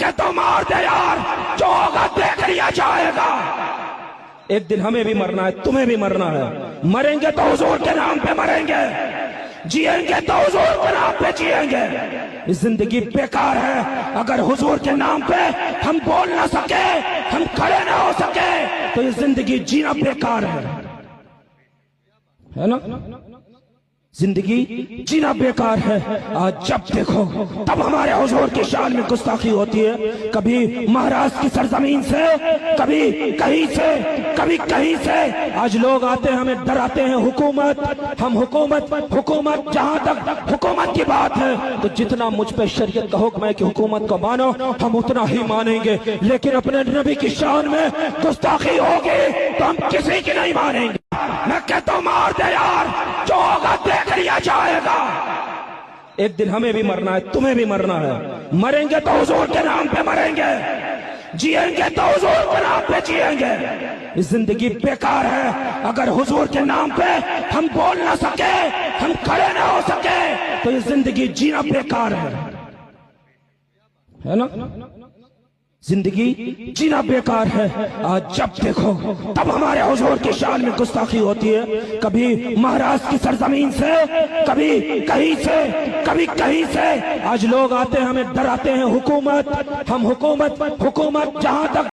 کہتا ہوں مار دے یار، جو ہوگا دیکھ لیا جائے گا۔ ایک دن ہمیں بھی مرنا ہے، تمہیں بھی مرنا ہے، مریں گے تو حضور کے نام پہ مریں گے، جیئیں گے تو حضور کے نام پہ جیئیں گے۔ زندگی بیکار ہے اگر حضور کے نام پہ ہم بول نہ سکے، ہم کھڑے نہ ہو سکے، تو یہ زندگی جینا بیکار ہے نا؟ زندگی جینا بیکار ہے۔ آج جب دیکھو تب ہمارے حضور کی شان میں گستاخی ہوتی ہے، کبھی مہاراشٹر کی سرزمین سے، کبھی کہیں سے، کبھی کہیں سے۔ آج لوگ آتے ہیں ہمیں ڈراتے ہیں، حکومت، ہم حکومت جہاں تک حکومت کی بات ہے تو جتنا مجھ پہ شریعت کا حکم ہے کہ حکومت کو مانو ہم اتنا ہی مانیں گے، لیکن اپنے نبی کی شان میں گستاخی ہوگی تو ہم کسی کی نہیں مانیں گے۔ میں کہتا ہوں مار دے یار، جو ہوگا دیکھ لیا جائے گا۔ ایک دن ہمیں بھی مرنا ہے، تمہیں بھی مرنا ہے، مریں گے تو حضور کے نام پہ مریں گے، جیئیں گے تو حضور کے نام پہ جیئیں گے۔ زندگی بیکار ہے اگر حضور کے نام پہ ہم بول نہ سکے، ہم کھڑے نہ ہو سکے، تو یہ زندگی جینا بیکار ہے نا؟ زندگی جینا بیکار ہے۔ آج جب دیکھو تب ہمارے حضور کی شان میں گستاخی ہوتی ہے، کبھی مہاراشٹر کی سرزمین سے، کبھی کہیں سے، کبھی کہیں سے۔ آج لوگ آتے ہیں ہمیں ڈراتے ہیں، حکومت، ہم حکومت جہاں تک